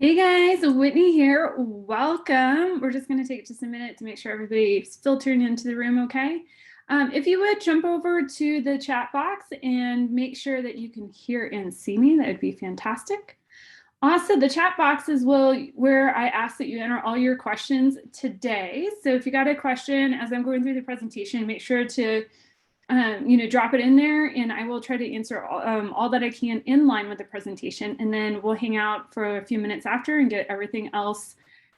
Hey guys, Whitney here. Welcome. We're just going to take just a minute to make sure everybody's filtering into the room, okay? If you would jump over to the chat box and make sure that you can hear and see me, that would be fantastic. Also, the chat box is where I ask that you enter all your questions today. So if you got a question as I'm going through the presentation, make sure to drop it in there and I will try to answer all that I can in line with the presentation. And then we'll hang out for a few minutes after and get everything else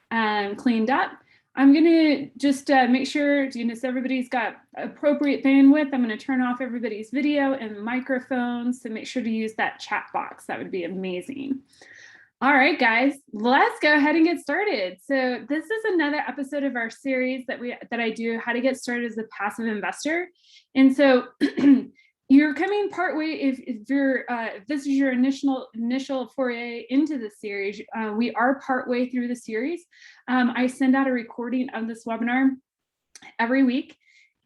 cleaned up. I'm going to just make sure, so everybody's got appropriate bandwidth. I'm going to turn off everybody's video and microphones to make sure to use that chat box. That would be amazing. All right, guys, let's go ahead and get started. So this is another episode of our series that I do, how to get started as a passive investor. And so you're coming partway if this is your initial foray into the series. We are partway through the series. I send out a recording of this webinar every week.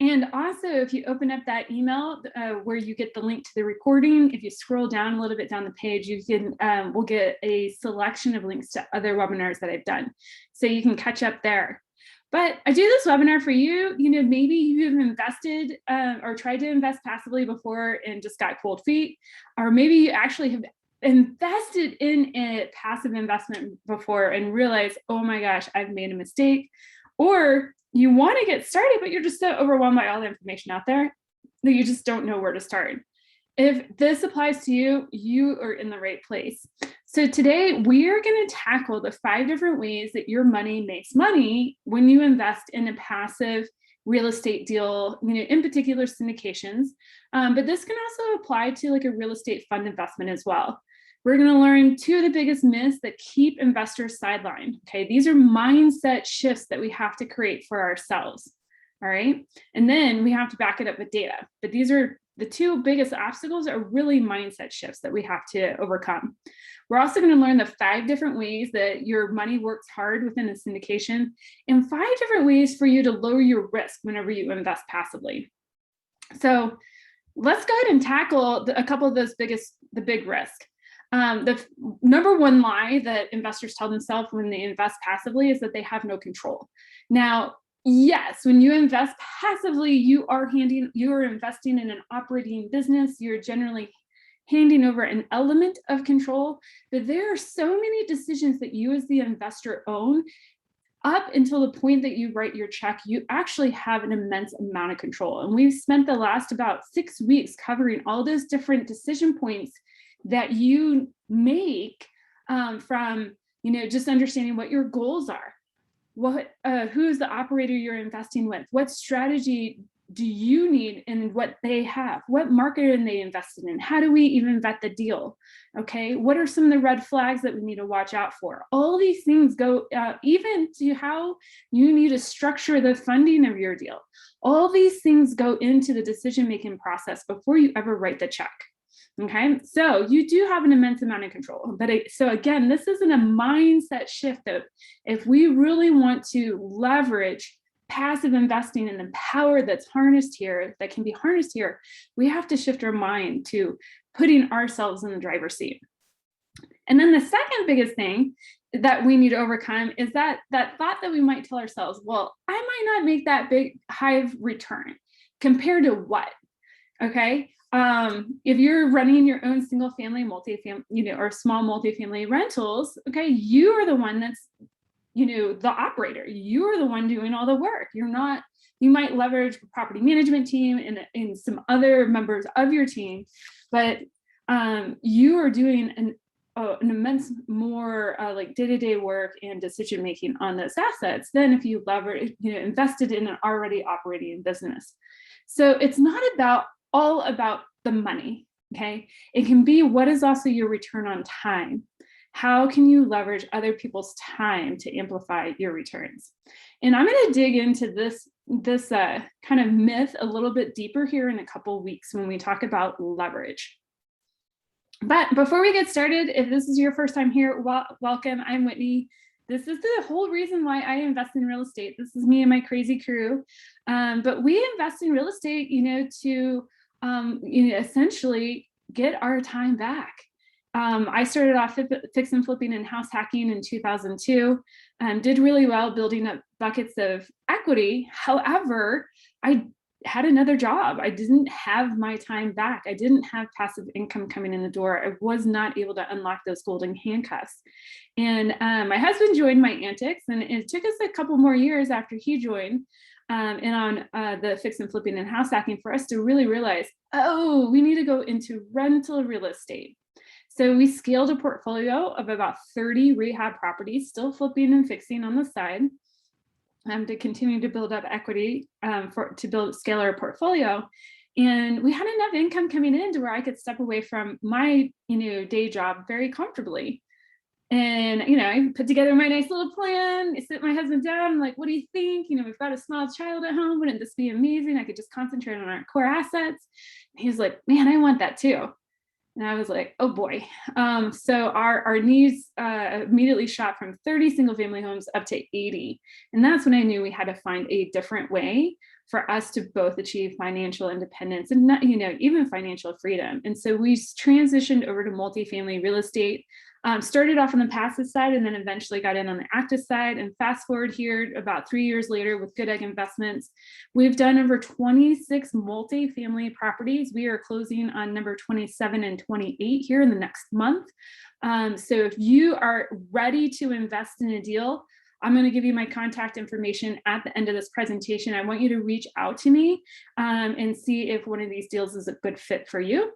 And also, if you open up that email where you get the link to the recording, if you scroll down a little bit down the page, you can we'll get a selection of links to other webinars that I've done, so you can catch up there. But I do this webinar for you. Maybe you've invested or tried to invest passively before and just got cold feet, or maybe you actually have invested in a passive investment before and realized, oh my gosh, I've made a mistake. Or you want to get started, but you're just so overwhelmed by all the information out there that you just don't know where to start. If this applies to you, you are in the right place. So today we are going to tackle the 5 different ways that your money makes money when you invest in a passive real estate deal, in particular syndications. But this can also apply to like a real estate fund investment as well. We're going to learn 2 of the biggest myths that keep investors sidelined. Okay, these are mindset shifts that we have to create for ourselves. All right, and then we have to back it up with data. But these are the 2 biggest obstacles are really mindset shifts that we have to overcome. We're also going to learn the 5 different ways that your money works hard within a syndication and 5 different ways for you to lower your risk whenever you invest passively. So let's go ahead and tackle a couple of those the big risk. The number 1 lie that investors tell themselves when they invest passively is that they have no control. Now, yes, when you invest passively, you are investing in an operating business. You're generally handing over an element of control, but there are so many decisions that you as the investor own. Up until the point that you write your check, you actually have an immense amount of control. And we've spent the last about 6 weeks covering all those different decision points that you make from just understanding what your goals are, who's the operator you're investing with, what strategy do you need and what they have, what market are they invested in, how do we even vet the deal, okay, what are some of the red flags that we need to watch out for. All these things go even to how you need to structure the funding of your deal. All these things go into the decision-making process before you ever write the check. Okay, so you do have an immense amount of control. So again, this isn't a mindset shift that if we really want to leverage passive investing and the power that's harnessed here, that can be harnessed here, we have to shift our mind to putting ourselves in the driver's seat. And then the second biggest thing that we need to overcome is that thought that we might tell ourselves, well, I might not make that big high return. Compared to what? Okay. If you're running your own single family, multifamily, or small multifamily rentals, okay, you are the one that's, the operator. You are the one doing all the work. You might leverage a property management team and some other members of your team, but you are doing an immense more like day-to-day work and decision making on those assets than if you invested in an already operating business. So it's not all about the money, okay? It can be what is also your return on time. How can you leverage other people's time to amplify your returns? And I'm going to dig into this kind of myth a little bit deeper here in a couple of weeks when we talk about leverage. But before we get started, if this is your first time here, welcome. I'm Whitney. This is the whole reason why I invest in real estate. This is me and my crazy crew. But we invest in real estate, to essentially get our time back. I started off fix and flipping and house hacking in 2002, did really well building up buckets of equity. However, I had another job. I didn't have my time back. I didn't have passive income coming in the door. I was not able to unlock those golden handcuffs. And my husband joined my antics, and it took us a couple more years after he joined and on the fix and flipping and house hacking for us to really realize, oh, we need to go into rental real estate. So we scaled a portfolio of about 30 rehab properties, still flipping and fixing on the side, to continue to build up equity to scale our portfolio. And we had enough income coming in to where I could step away from my day job very comfortably. And I put together my nice little plan. I sit my husband down. I'm like, what do you think? We've got a small child at home. Wouldn't this be amazing? I could just concentrate on our core assets. And he was like, man, I want that too. And I was like, oh boy. So our needs immediately shot from 30 single family homes up to 80. And that's when I knew we had to find a different way for us to both achieve financial independence and not, even financial freedom. And so we transitioned over to multifamily real estate. Started off on the passive side and then eventually got in on the active side. And fast forward here about 3 years later with Goodegg Investments, we've done over 26 multifamily properties. We are closing on number 27 and 28 here in the next month. So if you are ready to invest in a deal, I'm going to give you my contact information at the end of this presentation. I want you to reach out to me and see if one of these deals is a good fit for you.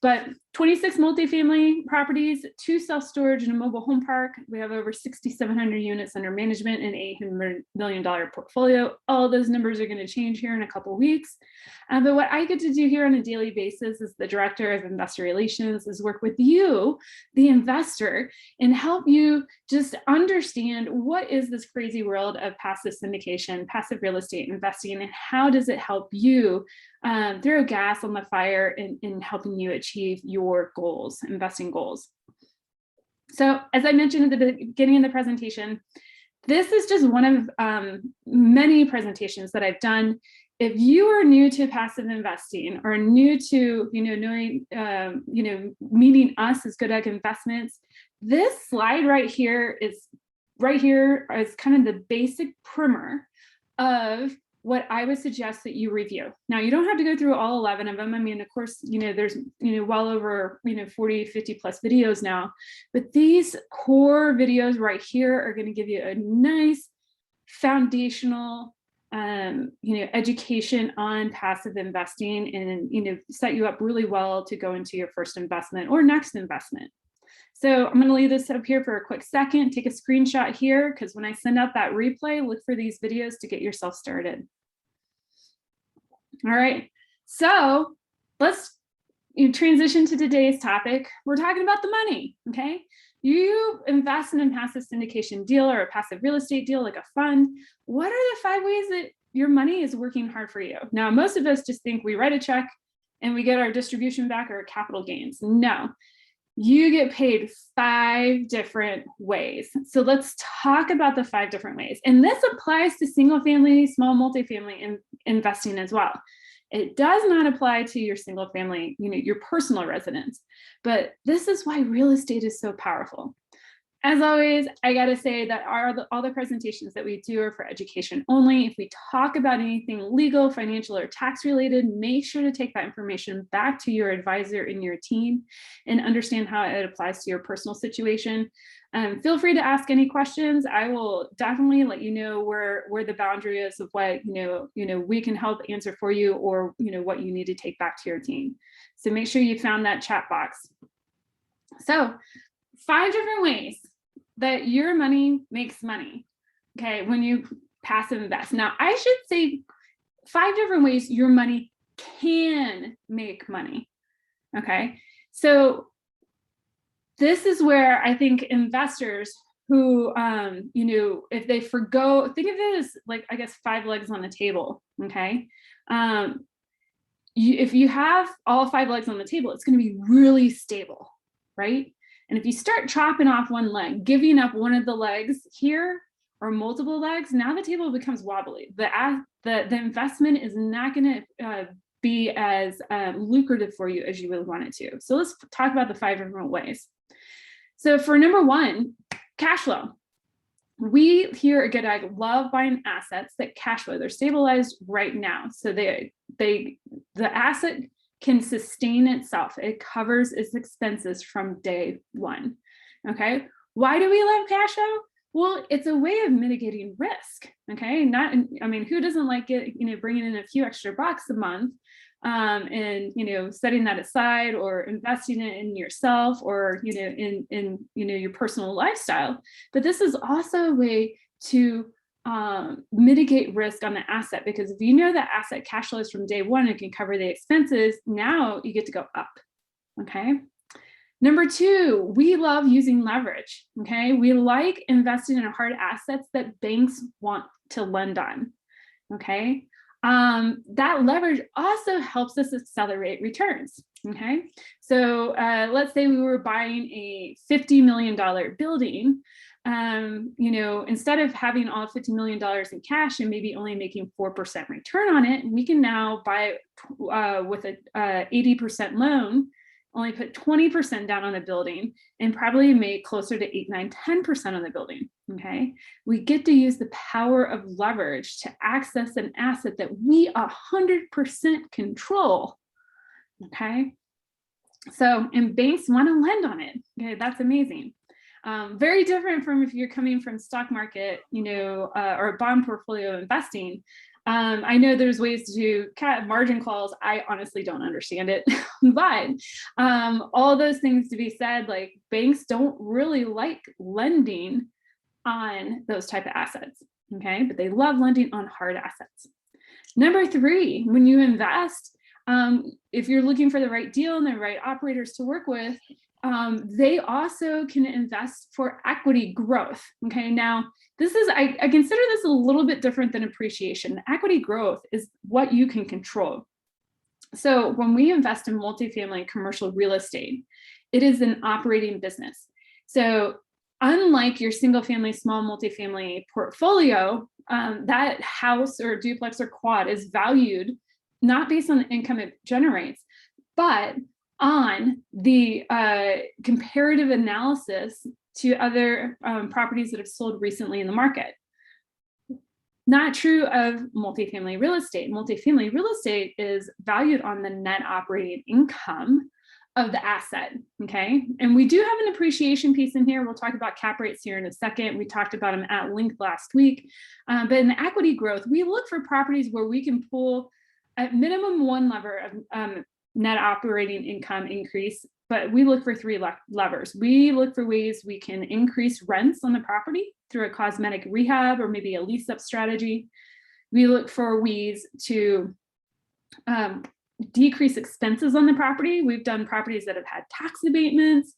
But 26 multifamily properties, 2 self-storage and a mobile home park. We have over 6,700 units under management and $800 million portfolio. All those numbers are going to change here in a couple of weeks. But what I get to do here on a daily basis as the Director of Investor Relations is work with you, the investor, and help you just understand what is this crazy world of passive syndication, passive real estate investing, and how does it help you throw gas on the fire in helping you achieve your goals, investing goals. So as I mentioned at the beginning of the presentation, this is just one of many presentations that I've done. If you are new to passive investing or new to knowing meeting us as Goodegg Investments, this slide right here is kind of the basic primer of what I would suggest that you review. Now, you don't have to go through all 11 of them. I mean, of course, there's, well over, 40, 50 plus videos now, but these core videos right here are going to give you a nice foundational, education on passive investing and, set you up really well to go into your first investment or next investment. So I'm going to leave this up here for a quick second, take a screenshot here, because when I send out that replay, look for these videos to get yourself started. All right, so let's transition to today's topic. We're talking about the money, okay? You invest in a passive syndication deal or a passive real estate deal like a fund. What are the 5 ways that your money is working hard for you? Now, most of us just think we write a check and we get our distribution back or capital gains. No. You get paid 5 different ways. So let's talk about the 5 different ways. And this applies to single family, small multifamily investing as well. It does not apply to your single family, your personal residence, but this is why real estate is so powerful. As always, I got to say that all the presentations that we do are for education only. If we talk about anything legal, financial, or tax related, make sure to take that information back to your advisor and your team and understand how it applies to your personal situation. Feel free to ask any questions. I will definitely let you know where the boundary is of what we can help answer for you, or what you need to take back to your team. So make sure you found that chat box. So 5 different ways that your money makes money, okay, when you passive invest. Now, I should say 5 different ways your money can make money, okay? So this is where I think investors who, if they forgo, think of it as like, I guess, 5 legs on the table, okay? If you have all 5 legs on the table, it's gonna be really stable, right? And if you start chopping off one leg, giving up one of the legs here or multiple legs, now the table becomes wobbly. The investment is not going to be as lucrative for you as you would want it to. So let's talk about the 5 different ways. So for number one, cash flow. We here at Goodegg love buying assets that cash flow. They're stabilized right now. So the asset can sustain itself. It covers its expenses from day one. Okay. Why do we love cash flow? Well, it's a way of mitigating risk. Okay. Who doesn't like it, bringing in a few extra bucks a month, and, setting that aside or investing it in yourself or, in your personal lifestyle. But this is also a way to mitigate risk on the asset, because if you know that asset cash flows from day one, it can cover the expenses. Now you get to go up. Okay. Number two, we love using leverage. Okay. We like investing in hard assets that banks want to lend on. Okay. That leverage also helps us accelerate returns. Okay. So let's say we were buying a $50 million building. Instead of having all $50 million in cash and maybe only making 4% return on it, we can now buy with a 80% loan, only put 20% down on the building and probably make closer to 8, 9, 10% on the building. Okay. We get to use the power of leverage to access an asset that we 100% control. Okay. So, and banks want to lend on it. Okay. That's amazing. Very different from if you're coming from stock market, or bond portfolio investing. I know there's ways to margin calls. I honestly don't understand it, but all those things to be said, like banks don't really like lending on those type of assets. Okay. But they love lending on hard assets. Number three, when you invest, if you're looking for the right deal and the right operators to work with, they also can invest for equity growth. Okay, now I consider this a little bit different than appreciation. Equity growth is what you can control. So when we invest in multifamily commercial real estate, it is an operating business. So unlike your single family, small multifamily portfolio, that house or duplex or quad is valued not based on the income it generates, but on the comparative analysis to other properties that have sold recently in the market. Not true of multifamily real estate. Multifamily real estate is valued on the net operating income of the asset. Okay. And we do have an appreciation piece in here. We'll talk about cap rates here in a second. We talked about them at length last week. But in the equity growth, we look for properties where we can pull at minimum one lever of net operating income increase, but we look for three levers. We look for ways we can increase rents on the property through a cosmetic rehab or maybe a lease up strategy. We look for ways to decrease expenses on the property. We've done properties that have had tax abatements,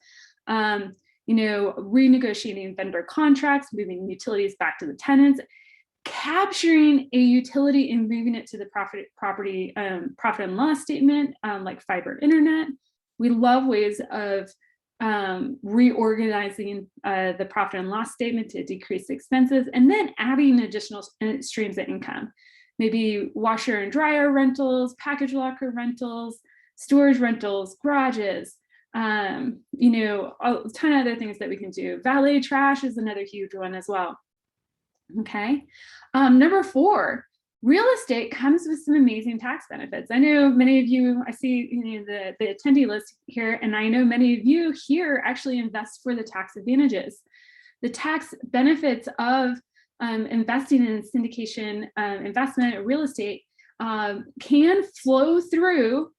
renegotiating vendor contracts, moving utilities back to the tenants, capturing a utility and moving it to the profit and loss statement, like fiber internet. We love ways of reorganizing the profit and loss statement to decrease expenses, and then adding additional streams of income. Maybe washer and dryer rentals, package locker rentals, storage rentals, garages, a ton of other things that we can do. Valet trash is another huge one as well. Okay. Number four, real estate comes with some amazing tax benefits. I know many of you, I see the attendee list here, and I know many of you here actually invest for the tax advantages. The tax benefits of investing in syndication investment or real estate can flow through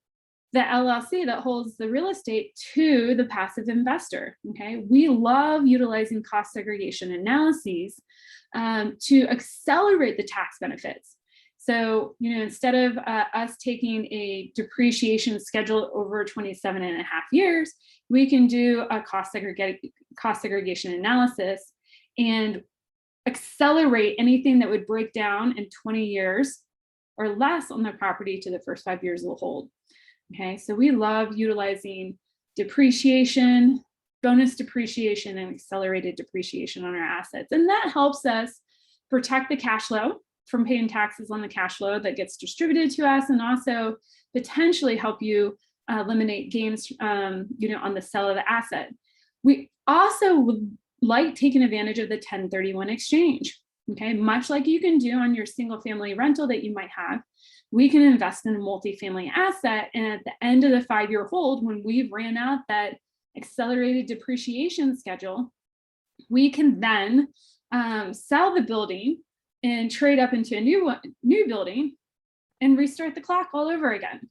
the LLC that holds the real estate to the passive investor. Okay, we love utilizing cost segregation analyses to accelerate the tax benefits. So, instead of us taking a depreciation schedule over 27 and a half years, we can do a cost segregation analysis and accelerate anything that would break down in 20 years or less on the property to the first 5 years of the hold. Okay, so we love utilizing depreciation, bonus depreciation, and accelerated depreciation on our assets. And that helps us protect the cash flow from paying taxes on the cash flow that gets distributed to us, and also potentially help you eliminate gains, on the sale of the asset. We also would like taking advantage of the 1031 exchange. Okay, much like you can do on your single family rental that you might have, we can invest in a multifamily asset. And at the end of the 5-year hold, when we've ran out that accelerated depreciation schedule, we can then sell the building and trade up into a new building and restart the clock all over again.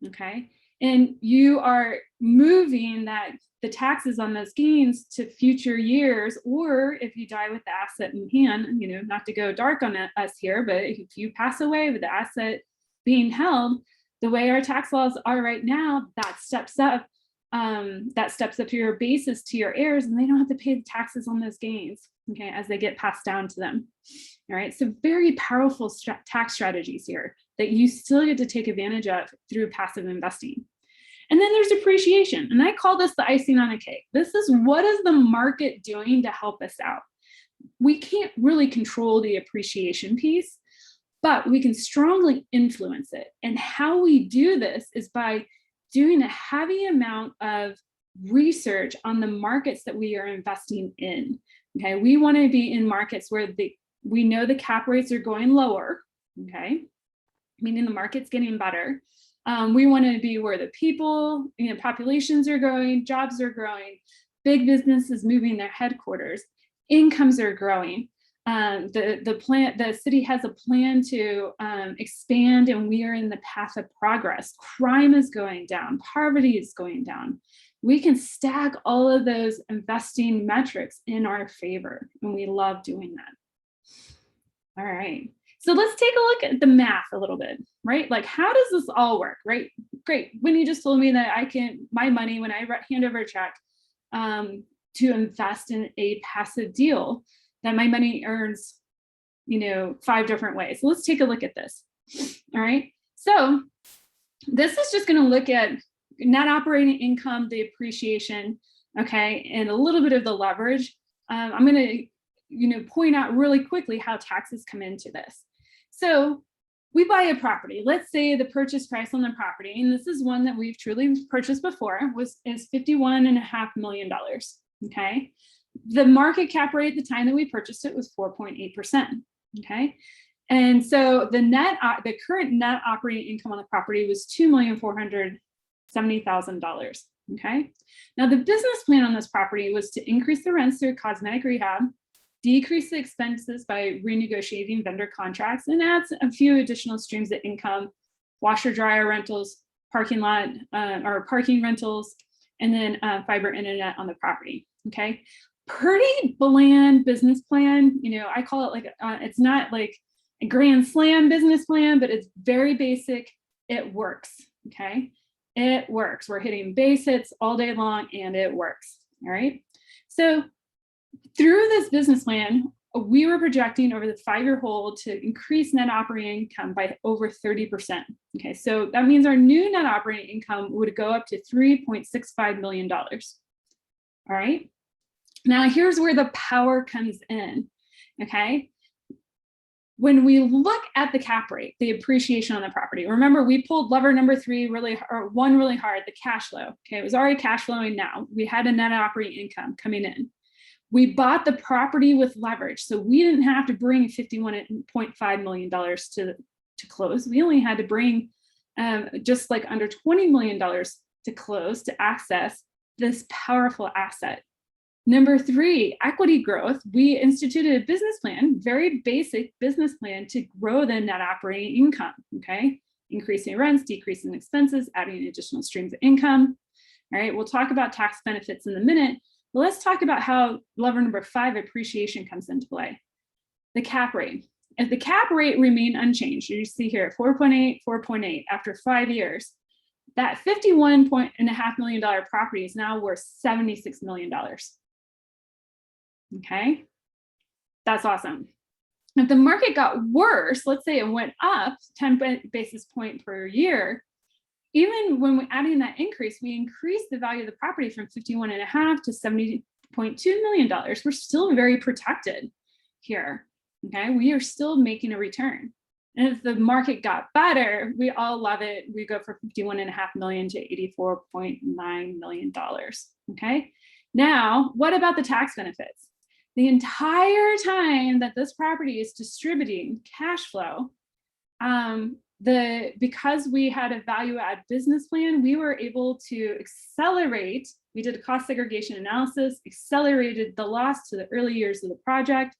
Okay, and you are moving the taxes on those gains to future years, or if you die with the asset in hand, not to go dark on us here, but if you pass away with the asset being held, the way our tax laws are right now, that steps up your basis to your heirs, and they don't have to pay the taxes on those gains, okay, as they get passed down to them. All right, so very powerful tax strategies here that you still get to take advantage of through passive investing. And then there's depreciation, and I call this the icing on a cake. This is what is the market doing to help us out? We can't really control the appreciation piece, but we can strongly influence it. And how we do this is by doing a heavy amount of research on the markets that we are investing in. Okay, we want to be in markets where we know the cap rates are going lower, okay, meaning the market's getting better. We want to be where the people, populations are growing, jobs are growing, big businesses moving their headquarters, incomes are growing. The city has a plan to expand, and we are in the path of progress. Crime is going down, poverty is going down. We can stack all of those investing metrics in our favor, and we love doing that. All right. So let's take a look at the math a little bit, right? Like, how does this all work, right? Great. Whitney just told me that my money, when I hand over a check to invest in a passive deal, that my money earns, 5 different ways. So let's take a look at this. All right. So this is just going to look at net operating income, the appreciation, okay, and a little bit of the leverage. I'm going to, point out really quickly how taxes come into this. So we buy a property. Let's say the purchase price on the property, and this is one that we've truly purchased before, is $51.5 million. Okay. The market cap rate at the time that we purchased it was 4.8%. Okay. And so the current net operating income on the property was $2,470,000. Okay. Now the business plan on this property was to increase the rents through cosmetic rehab, decrease the expenses by renegotiating vendor contracts, and add a few additional streams of income, washer dryer rentals, parking lot or parking rentals, and then fiber internet on the property. Okay. Pretty bland business plan. I call it like, it's not like a grand slam business plan, but it's very basic. It works. Okay. It works. We're hitting base hits all day long, and it works. All right. So through this business plan, we were projecting over the 5-year hold to increase net operating income by over 30%. Okay. So that means our new net operating income would go up to $3.65 million. All right. Now, here's where the power comes in, okay? When we look at the cap rate, the appreciation on the property, remember we pulled lever number 3 really hard, the cash flow, okay? It was already cash flowing now. We had a net operating income coming in. We bought the property with leverage, so we didn't have to bring $51.5 million to close. We only had to bring just like under $20 million to close to access this powerful asset. Number 3, equity growth. We instituted a business plan, very basic business plan to grow the net operating income, okay? Increasing rents, decreasing expenses, adding additional streams of income. All right, we'll talk about tax benefits in a minute, but let's talk about how lever number 5, appreciation, comes into play. The cap rate. If the cap rate remained unchanged, you see here 4.8, 4.8 after 5 years, that $51.5 million property is now worth $76 million. Okay, that's awesome. If the market got worse, let's say it went up 10 basis points per year, even when we're adding that increase, we increased the value of the property from 51.5 to $70.2 million. We're still very protected here. Okay, we are still making a return. And if the market got better, we all love it. We go from $51.5 million to $84.9 million. Okay. Now, what about the tax benefits? The entire time that this property is distributing cash flow, because we had a value add business plan, we were able to accelerate. We did a cost segregation analysis, accelerated the loss to the early years of the project.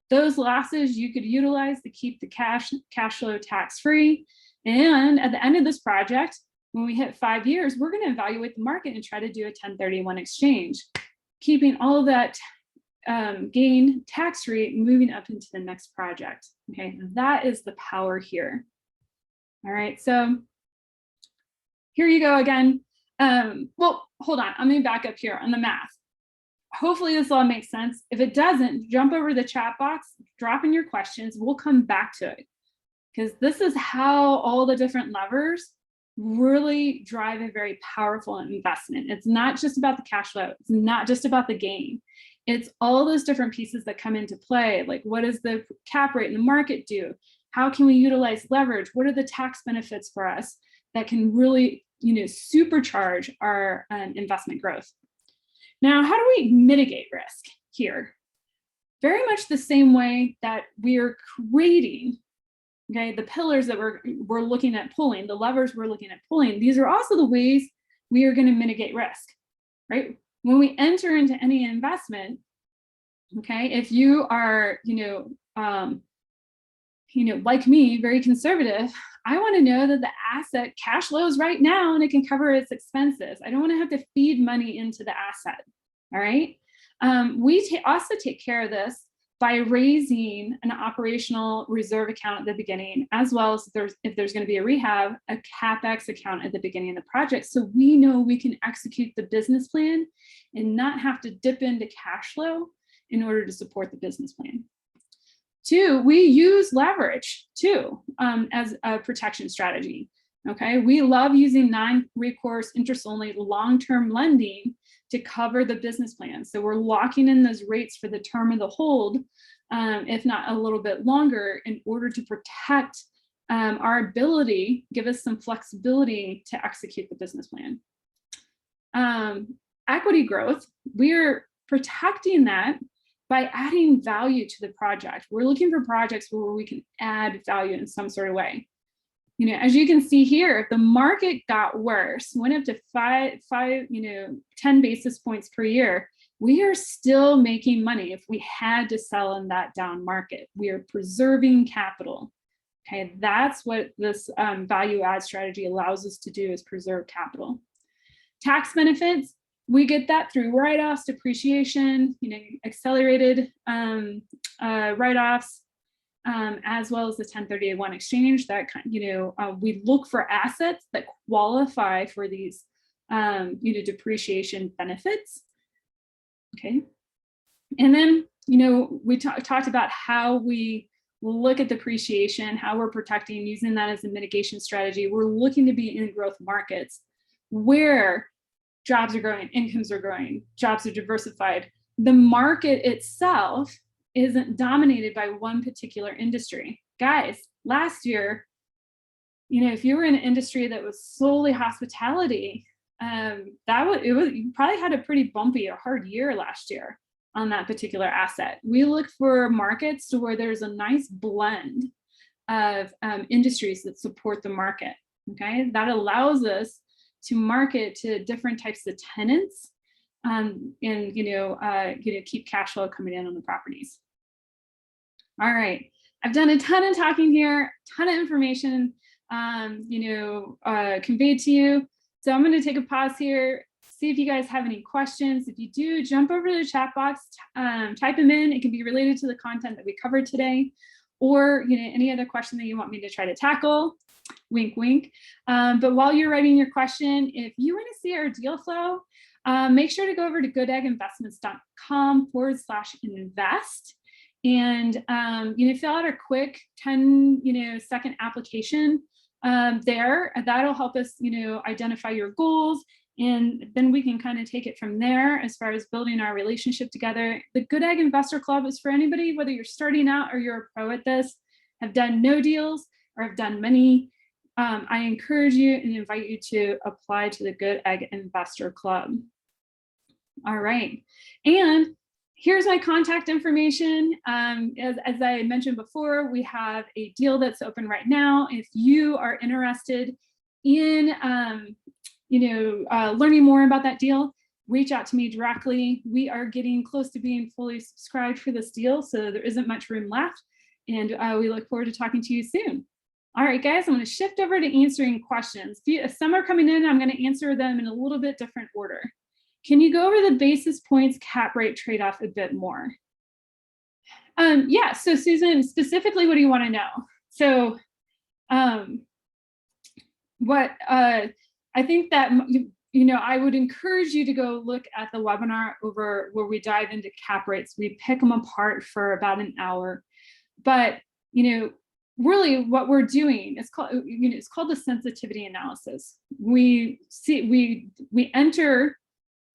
Those losses you could utilize to keep the cash flow tax free. And at the end of this project, when we hit 5 years, we're going to evaluate the market and try to do a 1031 exchange, keeping all of that gain tax free, moving up into the next project. Okay, that is the power here. All right, so here you go again. Well, hold on, I'm gonna back up here on the math. Hopefully this all makes sense. If it doesn't, jump over the chat box, drop in your questions, we'll come back to it. Because this is how all the different levers really drive a very powerful investment. It's not just about the cash flow, it's not just about the gain. It's all those different pieces that come into play, like what does the cap rate in the market do? How can we utilize leverage? What are the tax benefits for us that can really, supercharge our investment growth? Now, how do we mitigate risk here? Very much the same way that we're creating, okay, the pillars that we're looking at pulling, the levers we're looking at pulling. These are also the ways we are going to mitigate risk, right? When we enter into any investment, okay, if you are, like me, very conservative, I want to know that the asset cash flows right now and it can cover its expenses. I don't want to have to feed money into the asset. All right. We also take care of this by raising an operational reserve account at the beginning, as well as if there's going to be a rehab, a CapEx account at the beginning of the project. So we know we can execute the business plan and not have to dip into cash flow in order to support the business plan. 2, we use leverage too as a protection strategy. Okay, we love using non-recourse, interest-only, long-term lending to cover the business plan. So we're locking in those rates for the term of the hold, if not a little bit longer, in order to protect our ability, give us some flexibility to execute the business plan. Equity growth, we're protecting that by adding value to the project. We're looking for projects where we can add value in some sort of way. As you can see here, if the market got worse, went up to 10 basis points per year, we are still making money if we had to sell in that down market. We are preserving capital. Okay, that's what this value add strategy allows us to do, is preserve capital. Tax benefits, we get that through write-offs, depreciation, accelerated write-offs, as well as the 1031 exchange. That we look for assets that qualify for these depreciation benefits. Okay, and then we talked about how we look at depreciation, how we're protecting, using that as a mitigation strategy. We're looking to be in growth markets where jobs are growing, incomes are growing, jobs are diversified. The market itself isn't dominated by one particular industry. Guys, last year, if you were in an industry that was solely hospitality, you probably had a pretty bumpy or hard year last year on that particular asset. We look for markets to where there's a nice blend of industries that support the market. Okay, that allows us to market to different types of tenants, and keep cash flow coming in on the properties. All right, I've done a ton of talking here, ton of information conveyed to you. So I'm going to take a pause here, see if you guys have any questions. If you do, jump over to the chat box, type them in. It can be related to the content that we covered today, or any other question that you want me to try to tackle. Wink, wink. But while you're writing your question, if you want to see our deal flow, make sure to go over to goodegginvestments.com/invest and fill out a quick 10 second application there. That'll help us identify your goals, and then we can kind of take it from there as far as building our relationship together. The Goodegg Investor Club is for anybody, whether you're starting out or you're a pro at this, have done no deals or have done many. I encourage you and invite you to apply to the Goodegg Investor Club. All right. And here's my contact information. As I mentioned before, we have a deal that's open right now. If you are interested in learning more about that deal, reach out to me directly. We are getting close to being fully subscribed for this deal, so there isn't much room left. And we look forward to talking to you soon. All right, guys, I'm going to shift over to answering questions. If some are coming in, I'm going to answer them in a little bit different order. Can you go over the basis points cap rate trade-off a bit more? Yeah, so Susan, specifically, what do you want to know? So I think that, I would encourage you to go look at the webinar over where we dive into cap rates. We pick them apart for about an hour. But, really what we're doing is called, it's called the sensitivity analysis. We enter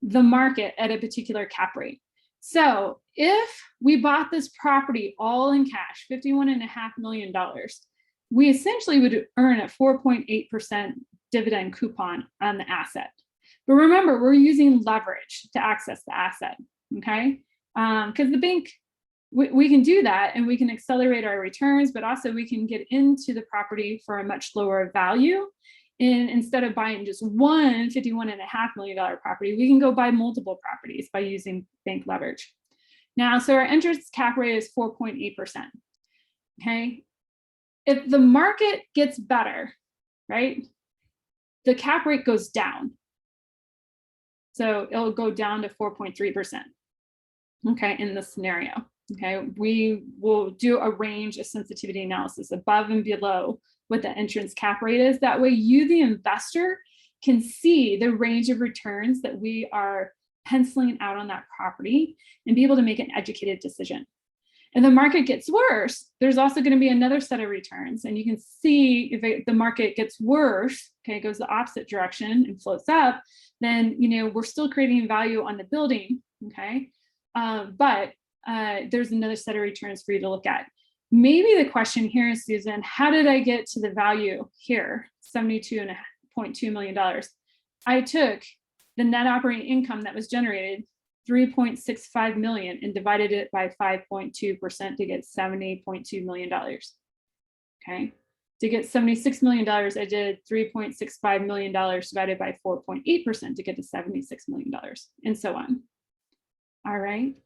the market at a particular cap rate. So if we bought this property all in cash, $51.5 million, we essentially would earn a 4.8% dividend coupon on the asset. But remember, we're using leverage to access the asset, okay? Because the bank, we can do that and we can accelerate our returns, but also we can get into the property for a much lower value. And instead of buying just one $51.5 million property, we can go buy multiple properties by using bank leverage. Now, so our interest cap rate is 4.8%, okay? If the market gets better, right, the cap rate goes down. So it'll go down to 4.3%, okay, in this scenario. Okay, we will do a range of sensitivity analysis above and below what the entrance cap rate is. That way you, the investor, can see the range of returns that we are penciling out on that property and be able to make an educated decision. If the market gets worse, there's also going to be another set of returns. And you can see if the market gets worse, okay, goes the opposite direction and floats up, then, we're still creating value on the building, okay? But there's another set of returns for you to look at. Maybe the question here is, Susan, how did I get to the value here, $72.2 million? I took the net operating income that was generated, $3.65 million, and divided it by 5.2% to get $70.2 million. Okay, to get $76 million, I did $3.65 million divided by 4.8% to get to $76 million, and so on. All right.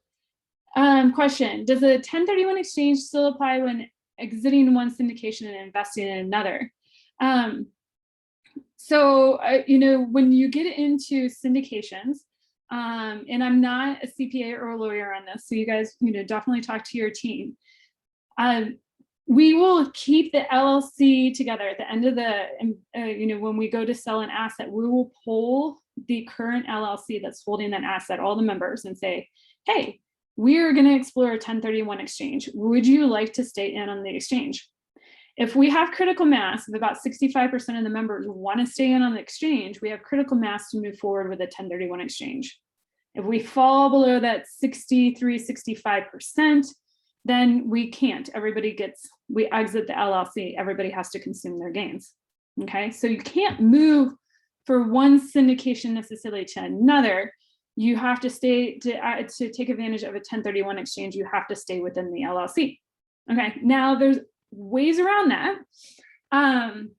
Question, does a 1031 exchange still apply when exiting one syndication and investing in another? When you get into syndications, and I'm not a CPA or a lawyer on this, so you guys, definitely talk to your team. We will keep the LLC together at the end of the, when we go to sell an asset, we will pull the current LLC that's holding that asset, all the members, and say, hey, we're going to explore a 1031 exchange. Would you like to stay in on the exchange? If we have critical mass, if about 65% of the members want to stay in on the exchange, we have critical mass to move forward with a 1031 exchange. If we fall below that 63, 65%, then we can't. We exit the LLC. Everybody has to consume their gains. Okay, so you can't move for one syndication necessarily to another. You have to stay to take advantage of a 1031 exchange. You have to stay within the LLC. Okay, now there's ways around that, and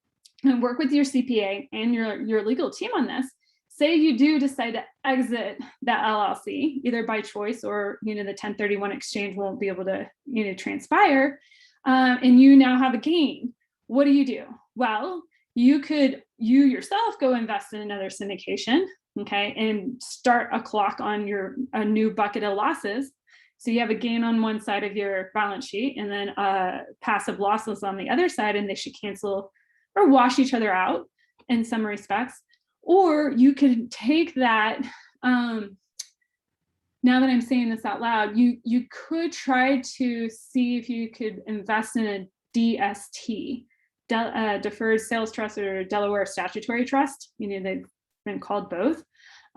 work with your CPA and your legal team on this. Say you do decide to exit that LLC, either by choice or the 1031 exchange won't be able to transpire, and you now have a gain. What do? Well, you yourself go invest in another syndication, okay, and start a clock on a new bucket of losses. So you have a gain on one side of your balance sheet and then passive losses on the other side, and they should cancel or wash each other out in some respects. Or you could take that, now that I'm saying this out loud, you could try to see if you could invest in a DST, Deferred Sales Trust, or Delaware Statutory Trust. They've been called both.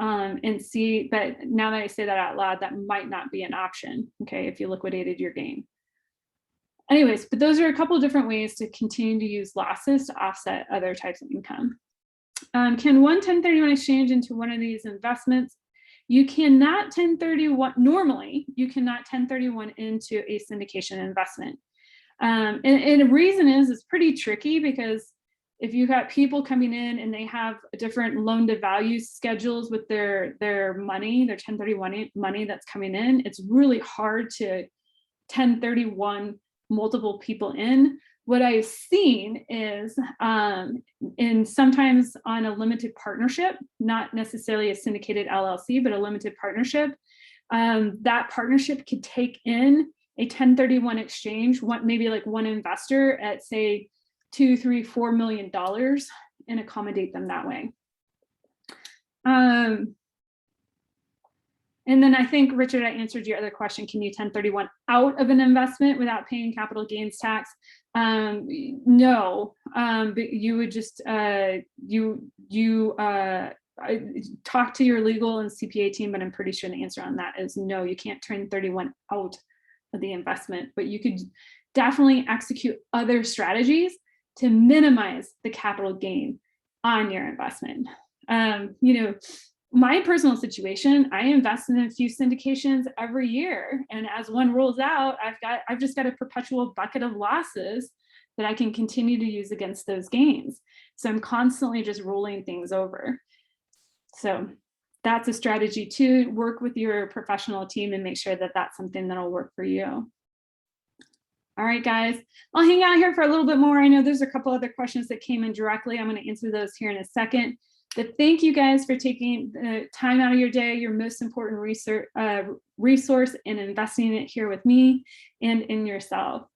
And see, but now that I say that out loud, that might not be an option, okay, if you liquidated your gain. Anyways, but those are a couple of different ways to continue to use losses to offset other types of income. Can one 1031 exchange into one of these investments You cannot 1031, normally, you cannot 1031 into a syndication investment. And the reason is it's pretty tricky, because if you've got people coming in and they have different loan to value schedules with their money, their 1031 money that's coming in, it's really hard to 1031 multiple people in. What I've seen is in sometimes on a limited partnership, not necessarily a syndicated LLC, but a limited partnership, that partnership could take in a 1031 exchange, maybe like one investor at say $2, $3, $4 million, and accommodate them that way. And then I think, Richard, I answered your other question. Can you 1031 out of an investment without paying capital gains tax? No, but you would just, talk to your legal and CPA team, but I'm pretty sure the answer on that is no, you can't turn 31 out of the investment, but you could definitely execute other strategies to minimize the capital gain on your investment. My personal situation, I invest in a few syndications every year, and as one rolls out, I've just got a perpetual bucket of losses that I can continue to use against those gains. So I'm constantly just rolling things over. So that's a strategy to work with your professional team and make sure that that's something that'll work for you. All right, guys, I'll hang out here for a little bit more. I know there's a couple other questions that came in directly. I'm going to answer those here in a second. But thank you guys for taking the time out of your day, your most important resource, and investing it here with me and in yourself.